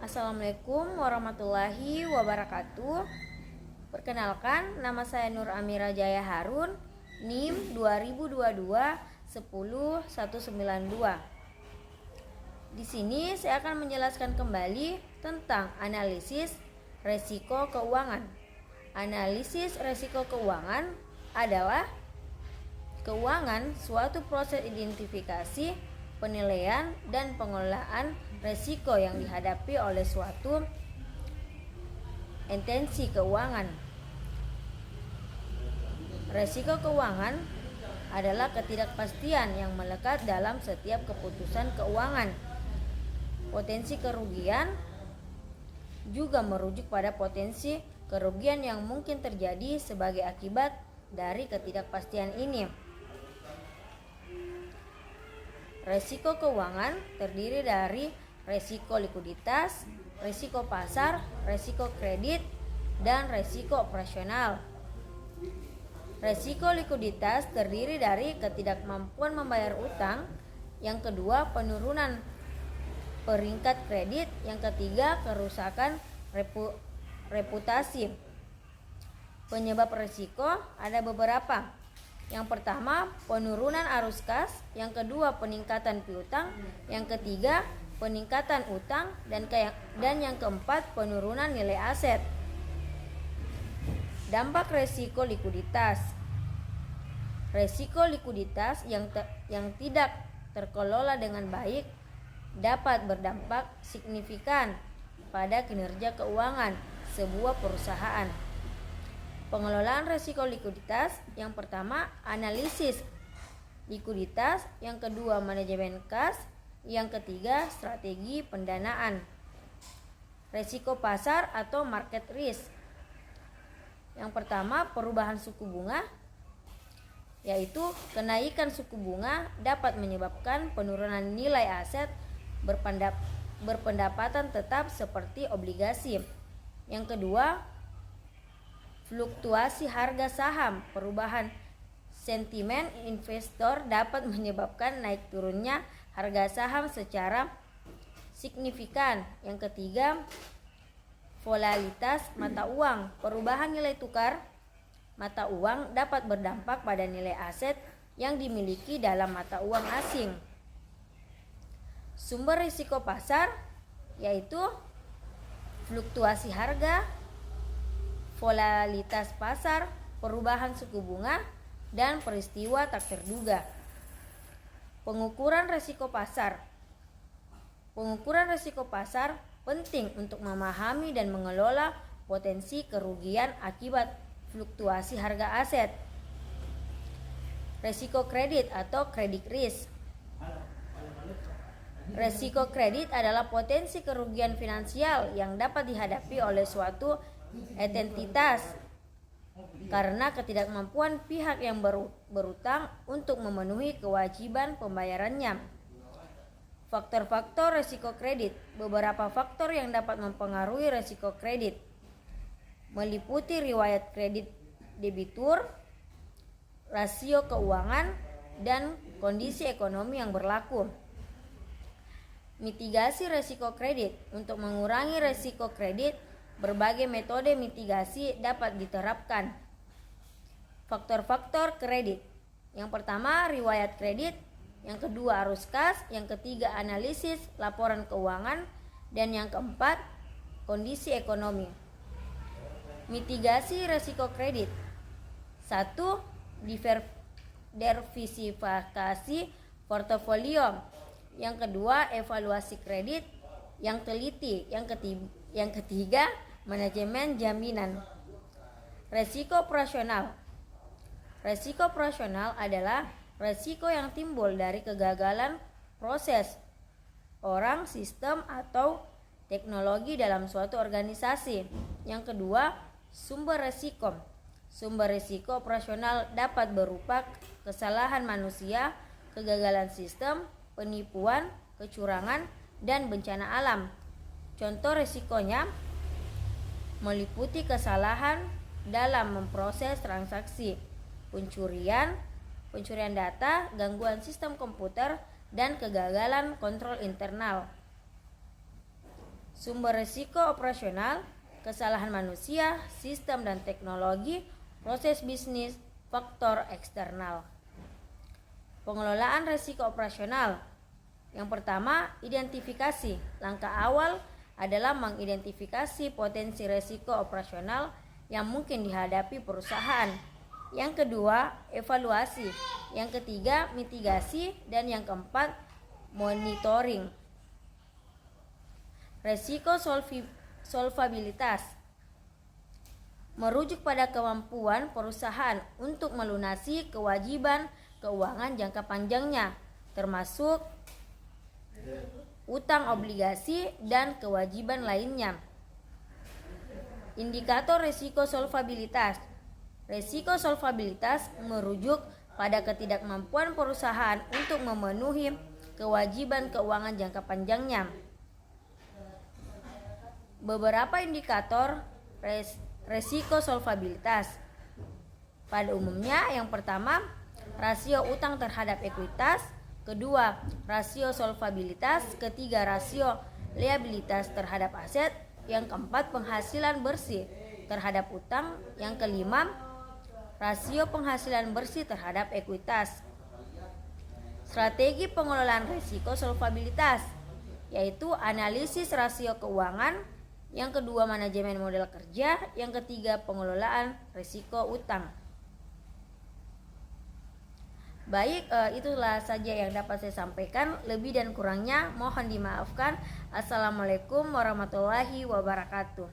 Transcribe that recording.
Assalamualaikum warahmatullahi wabarakatuh. Perkenalkan, nama saya Nur Amira Jaya Harun, NIM 2022 10192. Di sini saya akan menjelaskan kembali tentang analisis resiko keuangan. Analisis resiko keuangan adalah keuangan suatu proses identifikasi, penilaian, dan pengelolaan resiko yang dihadapi oleh suatu entiti keuangan. Resiko keuangan adalah ketidakpastian yang melekat dalam setiap keputusan keuangan. Potensi kerugian juga merujuk pada potensi kerugian yang mungkin terjadi sebagai akibat dari ketidakpastian ini. Resiko keuangan terdiri dari resiko likuiditas, resiko pasar, resiko kredit, dan resiko operasional. Resiko likuiditas terdiri dari ketidakmampuan membayar utang, yang kedua penurunan peringkat kredit, yang ketiga kerusakan reputasi. Penyebab resiko ada beberapa. Yang pertama, penurunan arus kas, yang kedua peningkatan piutang, yang ketiga peningkatan utang, dan yang keempat penurunan nilai aset. Dampak resiko likuiditas. Resiko likuiditas yang tidak terkelola dengan baik dapat berdampak signifikan pada kinerja keuangan sebuah perusahaan. Pengelolaan resiko likuiditas, yang pertama analisis likuiditas, yang kedua manajemen kas, yang ketiga strategi pendanaan. Resiko pasar atau market risk. Yang pertama perubahan suku bunga, yaitu kenaikan suku bunga dapat menyebabkan penurunan nilai aset berpendapatan tetap seperti obligasi. Yang kedua fluktuasi harga saham. Perubahan sentimen investor dapat menyebabkan naik turunnya harga saham secara signifikan. Yang ketiga, volatilitas mata uang. Perubahan nilai tukar mata uang dapat berdampak pada nilai aset yang dimiliki dalam mata uang asing. Sumber risiko pasar yaitu fluktuasi harga, volatilitas pasar, perubahan suku bunga, dan peristiwa tak terduga. Pengukuran risiko pasar. Pengukuran risiko pasar penting untuk memahami dan mengelola potensi kerugian akibat fluktuasi harga aset. Risiko kredit atau credit risk. Risiko kredit adalah potensi kerugian finansial yang dapat dihadapi oleh suatu entitas karena ketidakmampuan pihak yang berutang untuk memenuhi kewajiban pembayarannya. Faktor-faktor risiko kredit. Beberapa faktor yang dapat mempengaruhi risiko kredit meliputi riwayat kredit debitur, rasio keuangan, dan kondisi ekonomi yang berlaku. Mitigasi risiko kredit. Untuk mengurangi risiko kredit, berbagai metode mitigasi dapat diterapkan. Faktor-faktor kredit. Yang pertama, riwayat kredit, yang kedua arus kas, yang ketiga analisis laporan keuangan, dan yang keempat kondisi ekonomi. Mitigasi risiko kredit. 1. Diversifikasi portofolio. Yang kedua, evaluasi kredit yang teliti. Yang ketiga, manajemen jaminan. Resiko operasional. Resiko operasional adalah resiko yang timbul dari kegagalan proses, orang, sistem, atau teknologi dalam suatu organisasi. Yang kedua, sumber resiko. Sumber risiko operasional dapat berupa kesalahan manusia, kegagalan sistem, penipuan, kecurangan, dan bencana alam. Contoh risikonya meliputi kesalahan dalam memproses transaksi, pencurian data, gangguan sistem komputer, dan kegagalan kontrol internal. sumber risiko operasional, kesalahan manusia, sistem dan teknologi, proses bisnis, faktor eksternal. Pengelolaan risiko operasional. Yang pertama, identifikasi. Langkah awal adalah mengidentifikasi potensi risiko operasional yang mungkin dihadapi perusahaan. Yang kedua, evaluasi. Yang ketiga, mitigasi. Dan yang keempat, monitoring. Risiko solvabilitas. Merujuk pada kemampuan perusahaan untuk melunasi kewajiban keuangan jangka panjangnya, termasuk utang obligasi dan kewajiban lainnya. Indikator risiko solvabilitas. Risiko solvabilitas merujuk pada ketidakmampuan perusahaan untuk memenuhi kewajiban keuangan jangka panjangnya. Beberapa indikator risiko solvabilitas. Pada umumnya, yang pertama, rasio utang terhadap ekuitas. Kedua, rasio solvabilitas. Ketiga, rasio liabilitas terhadap aset. Yang keempat, penghasilan bersih terhadap utang. Yang kelima, rasio penghasilan bersih terhadap ekuitas. Strategi pengelolaan risiko solvabilitas, yaitu analisis rasio keuangan. Yang kedua, manajemen model kerja. Yang ketiga, pengelolaan risiko utang. Baik, itulah saja yang dapat saya sampaikan. Lebih dan kurangnya mohon dimaafkan. Assalamualaikum warahmatullahi wabarakatuh.